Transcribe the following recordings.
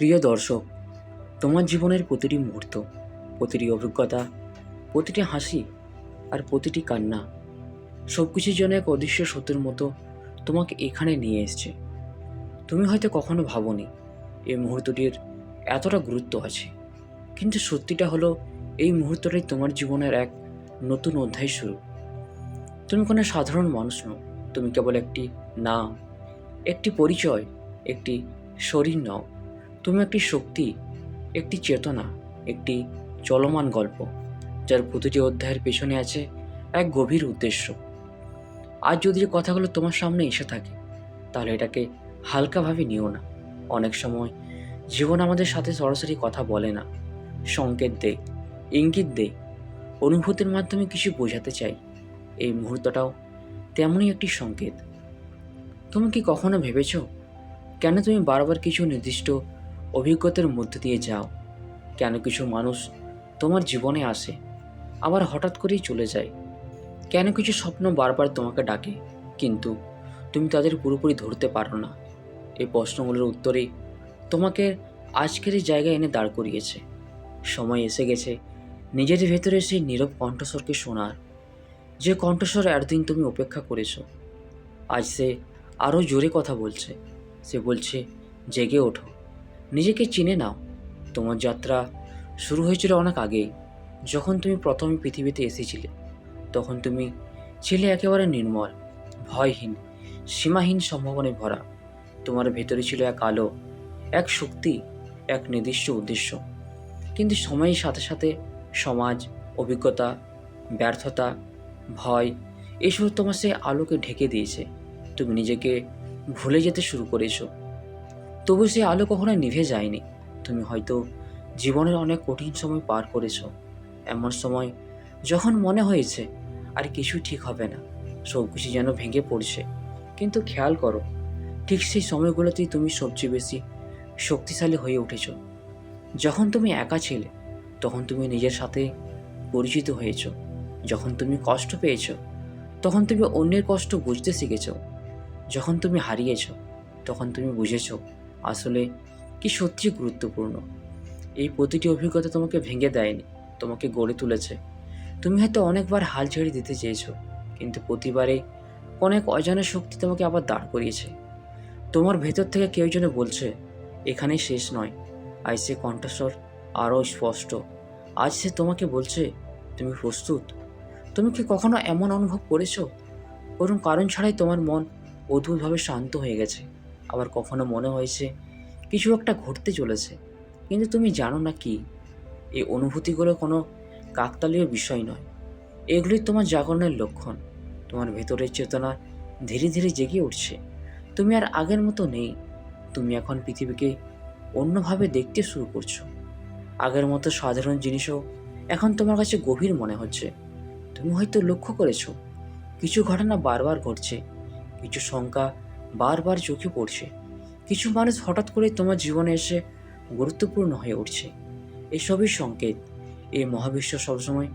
প্রিয় দর্শক, তোমার জীবনের প্রতিটি মুহূর্ত, প্রতিটি অভিজ্ঞতা, প্রতিটি হাসি আর প্রতিটি কান্না সব কিছুর জন্য এক অদৃশ্য সত্যের মতো তোমাকে এখানে নিয়ে এসেছে। তুমি হয়তো কখনো ভাবোনি এই মুহূর্তটির এতটা গুরুত্ব আছে, কিন্তু সত্যিটা হলো এই মুহূর্তটাই তোমার জীবনের এক নতুন অধ্যায় শুরু। তুমি কোনো সাধারণ মানুষ নও, তুমি কেবল একটি নাম, একটি পরিচয়, একটি শরীর নও। তুমি একটি শক্তি, একটি চেতনা, একটি চলমান গল্প, যার প্রতিটি অধ্যায়ের পেছনে আছে এক গভীর উদ্দেশ্য। আজ যদি এই কথাগুলো তোমার সামনে এসে থাকে, তাহলে এটাকে হালকাভাবে নিও না। অনেক সময় জীবন আমাদের সাথে সরাসরি কথা বলে না, সংকেত দেয়, ইঙ্গিত দেয়, অনুভূতির মাধ্যমে কিছু বোঝাতে চাই। এই মুহূর্তটাও তেমনই একটি সংকেত। তুমি কি কখনো ভেবেছো কেন তুমি বারবার কিছু নির্দিষ্ট অভিজ্ঞতার মধ্য দিয়ে যাও? কেন কিছু মানুষ তোমার জীবনে আসে আবার হঠাৎ করেই চলে যায়? কেন কিছু স্বপ্ন বারবার তোমাকে ডাকে, কিন্তু তুমি তাদের পুরোপুরি ধরতে পারো না? এই প্রশ্নগুলোর উত্তরেই তোমাকে আজকের এই জায়গায় এনে দাঁড় করিয়েছে। সময় এসে গেছে নিজের ভেতরে সেই নীরব কণ্ঠস্বরকে শোনার, যে কণ্ঠস্বর এতদিন তুমি উপেক্ষা করেছো। আজ সে আরও জোরে কথা বলছে। সে বলছে, জেগে ওঠো, নিজেকে চিনে নাও। তোমার যাত্রা শুরু হয়েছিল অনেক আগেই, যখন তুমি প্রথমে পৃথিবীতে এসেছিলে। তখন তুমি ছিলে একেবারে নির্মল, ভয়হীন, সীমাহীন সম্ভাবনায় ভরা। তোমার ভেতরে ছিল এক আলো, এক শক্তি, এক নির্দিষ্ট উদ্দেশ্য। কিন্তু সময়ের সাথে সাথে সমাজ, অভিজ্ঞতা, ব্যর্থতা, ভয় এসব তোমার সেই আলোকে ঢেকে দিয়েছে। তুমি নিজেকে ভুলে যেতে শুরু করেছো। তবু সেই আলো কখনো নিভে যায়নি। তুমি হয়তো জীবনের অনেক কঠিন সময় পার করেছো, এমন সময় যখন মনে হয়েছে আর কিছু ঠিক হবে না, সব কিছু যেন ভেঙে পড়ছে। কিন্তু খেয়াল করো, ঠিক সেই সময়গুলোতেই তুমি সবচেয়ে বেশি শক্তিশালী হয়ে উঠেছো। যখন তুমি একা ছিলে, তখন তুমি নিজের সাথে পরিচিত হয়েছো। যখন তুমি কষ্ট পেয়েছো, তখন তুমি অন্যের কষ্ট বুঝতে শিখেছো। যখন তুমি হারিয়েছো, তখন তুমি বুঝেছো আসলে কি সত্যি গুরুত্বপূর্ণ। এই প্রতিটি অভিজ্ঞতা তোমাকে ভেঙে দেয়নি, তোমাকে গড়ে তুলেছে। তুমি হয়তো অনেকবার হাল ছেড়ে দিতে চেয়েছো, কিন্তু প্রতিবারে অনেক অজানা শক্তি তোমাকে আবার দাঁড় করিয়েছে। তোমার ভেতর থেকে কেউ যেন বলছে, এখানেই শেষ নয়। আজ সে কণ্ঠস্বর আরও স্পষ্ট। আজ সে তোমাকে বলছে, তুমি প্রস্তুত। তুমি কি কখনো এমন অনুভব করেছো কোনো কারণ ছাড়াই তোমার মন অদ্ভুতভাবে শান্ত হয়ে গেছে? আবার কখনো মনে হয়েছে কিছু একটা ঘটতে চলেছে, কিন্তু তুমি জানো না কি? এই অনুভূতিগুলো কোনো কাকতালীয় বিষয় নয়, এগুলোই তোমার জাগরণের লক্ষণ। তোমার ভেতরের চেতনা ধীরে ধীরে জেগে উঠছে। তুমি আর আগের মতো নেই। তুমি এখন পৃথিবীকে অন্যভাবে দেখতে শুরু করছো। আগের মতো সাধারণ জিনিসও এখন তোমার কাছে গভীর মনে হচ্ছে। তুমি হয়তো লক্ষ্য করেছো কিছু ঘটনা বারবার ঘটছে, কিছু শঙ্কা বারবার চোখে পড়ছে, কিছু মানুষ হঠাৎ করে তোমার জীবনে এসে গুরুত্বপূর্ণ হয়ে উঠছে। এসবই সংকেত। এই মহাবিশ্ব সবসময়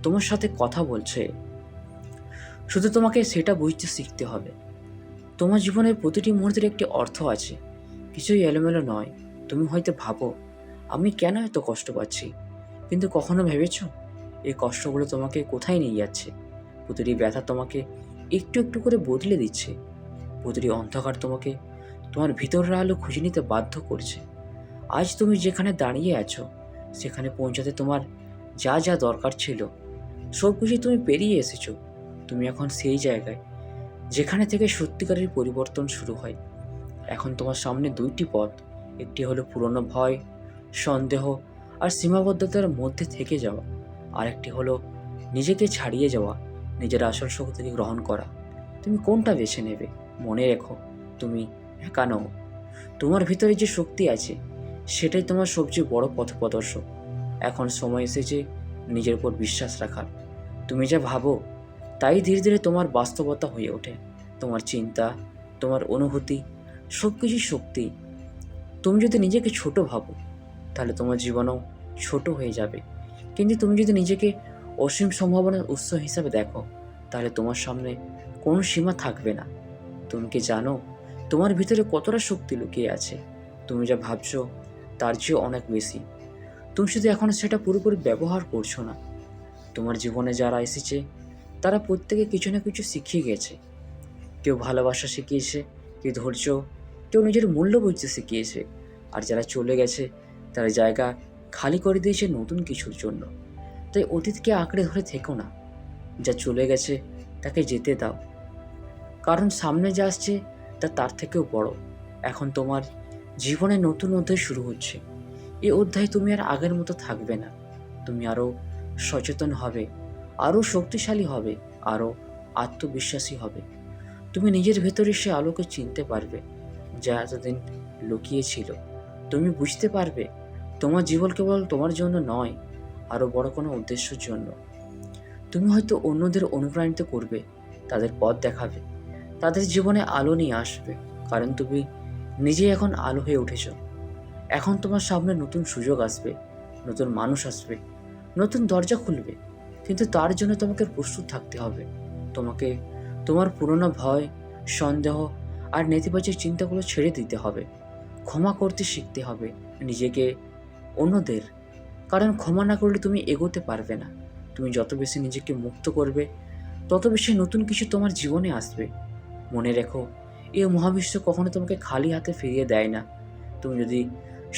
তোমার সাথে কথা বলছে, শুধু তোমাকে সেটা বুঝতে শিখতে হবে। তোমার জীবনের প্রতিটি মুহূর্তের একটি অর্থ আছে, কিছুই এলোমেলো নয়। তুমি হয়তো ভাবো, আমি কেন এত কষ্ট পাচ্ছি? কিন্তু কখনো ভেবেছো এই কষ্টগুলো তোমাকে কোথায় নিয়ে যাচ্ছে? প্রতিটি ব্যথা তোমাকে একটু একটু করে বদলে দিচ্ছে। প্রতিটি অন্ধকার তোমাকে তোমার ভিতরের আলো খুঁজে নিতে বাধ্য করছে। আজ তুমি যেখানে দাঁড়িয়ে আছো, সেখানে পৌঁছাতে তোমার যা যা দরকার ছিল সব কিছু তুমি পেরিয়ে এসেছো। তুমি এখন সেই জায়গায় যেখানে থেকে সত্যিকারের পরিবর্তন শুরু হয়। এখন তোমার সামনে দুইটি পথ। একটি হলো পুরনো ভয়, সন্দেহ আর সীমাবদ্ধতার মধ্যে থেকে যাওয়া। আরেকটি হলো নিজেকে ছাড়িয়ে যাওয়া, নিজের আসল শক্তিকে গ্রহণ করা। তুমি কোনটা বেছে নেবে? মনে রেখো, তুমি একা নও। তোমার ভিতরে যে শক্তি আছে, সেটাই তোমার সবচেয়ে বড় পথপ্রদর্শক। এখন সময় এসেছে নিজের উপর বিশ্বাস রাখার। তুমি যা ভাবো তাই ধীরে ধীরে তোমার বাস্তবতা হয়ে ওঠে। তোমার চিন্তা, তোমার অনুভূতি, সব কিছুই শক্তি। তুমি যদি নিজেকে ছোট ভাবো, তাহলে তোমার জীবনও ছোট হয়ে যাবে। কিন্তু তুমি যদি নিজেকে অসীম সম্ভাবনার উৎস হিসাবে দেখো, তাহলে তোমার সামনে কোনো সীমা থাকবে না। তুমি কি জানো তোমার ভিতরে কতটা শক্তি লুকিয়ে আছে? তুমি যা ভাবছো তার চেয়ে অনেক বেশি। তুমি শুধু এখন সেটা পুরোপুরি ব্যবহার করছো না। তোমার জীবনে যারা এসেছে তারা প্রত্যেকে কিছু না কিছু শিখিয়ে গেছে। কেউ ভালোবাসা শিখিয়েছে, কেউ ধৈর্য, কেউ নিজের মূল্য বুঝতে শিখিয়েছে। আর যারা চলে গেছে তারা জায়গা খালি করে দিয়েছে নতুন কিছুর জন্য। তাই অতীতকে আঁকড়ে ধরে থেকো না। যা চলে গেছে তাকে যেতে দাও, কারণ সামনে যা আসছে তা তার থেকেও বড়। এখন তোমার জীবনে নতুন অধ্যায় শুরু হচ্ছে। এই অধ্যায়ে তুমি আর আগের মতো থাকবে না। তুমি আরও সচেতন হবে, আরও শক্তিশালী হবে, আরও আত্মবিশ্বাসী হবে। তুমি নিজের ভেতরে সে আলোকে চিনতে পারবে যা এতদিন লুকিয়ে ছিল। তুমি বুঝতে পারবে তোমার জীবন কেবল তোমার জন্য নয়, আরও বড় কোনো উদ্দেশ্যের জন্য। তুমি হয়তো অন্যদের অনুপ্রাণিত করবে, তাদের পথ দেখাবে, তাদের জীবনে আলো নিয়ে আসবে, কারণ তুমি নিজেই এখন আলো হয়ে উঠেছ। এখন তোমার সামনে নতুন সুযোগ আসবে, নতুন মানুষ আসবে, নতুন দরজা খুলবে। কিন্তু তার জন্য তোমাকে প্রস্তুত থাকতে হবে। তোমাকে তোমার পুরনো ভয়, সন্দেহ আর নেতিবাচক চিন্তাগুলো ছেড়ে দিতে হবে। ক্ষমা করতে শিখতে হবে নিজেকে, অন্যদের। কারণ ক্ষমা না করলে তুমি এগোতে পারবে না। তুমি যত বেশি নিজেকে মুক্ত করবে তত বেশি নতুন কিছু তোমার জীবনে আসবে। মনে রেখো, এই মহাবিশ্ব কখনো তোমাকে খালি হাতে ফিরিয়ে দেয় না। তুমি যদি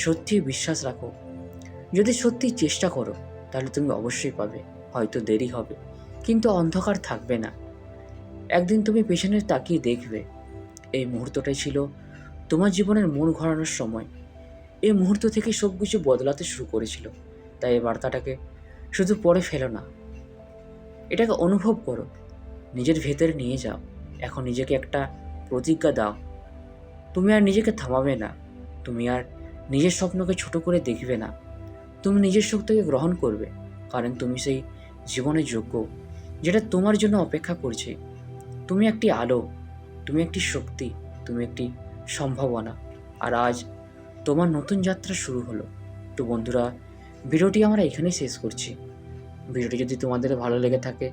সত্যি বিশ্বাস রাখো, যদি সত্যি চেষ্টা করো, তাহলে তুমি অবশ্যই পাবে। হয়তো দেরি হবে, কিন্তু অন্ধকার থাকবে না। একদিন তুমি পেছনে তাকিয়ে দেখবে এই মুহূর্তটাই ছিল তোমার জীবনের মন ঘোরানোর সময়। এই মুহূর্ত থেকে সব কিছু বদলাতে শুরু করেছিল। তাই এই বার্তাটাকে শুধু পড়ে ফেলো না, এটাকে অনুভব করো, নিজের ভেতরে নিয়ে যাও। এখন নিজেকে একটা প্রতিজ্ঞা দাও, তুমি আর নিজেকে থামাবে না। তুমি আর নিজের স্বপ্নকে ছোট করে দেখবে না। তুমি নিজের শক্তিকে গ্রহণ করবে, কারণ তুমি সেই জীবনের যোগ্য যেটা তোমার জন্য অপেক্ষা করছে। তুমি একটি আলো, তুমি একটি শক্তি, তুমি একটি সম্ভাবনা। আর আজ তোমার নতুন যাত্রা শুরু হলো। তো বন্ধুরা, ভিডিওটি আমরা এখানেই শেষ করছি। ভিডিওটি যদি তোমাদের ভালো লেগে থাকে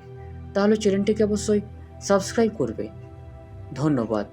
তাহলে চ্যানেলটিকে অবশ্যই সাবস্ক্রাইব করবে। ধন্যবাদ।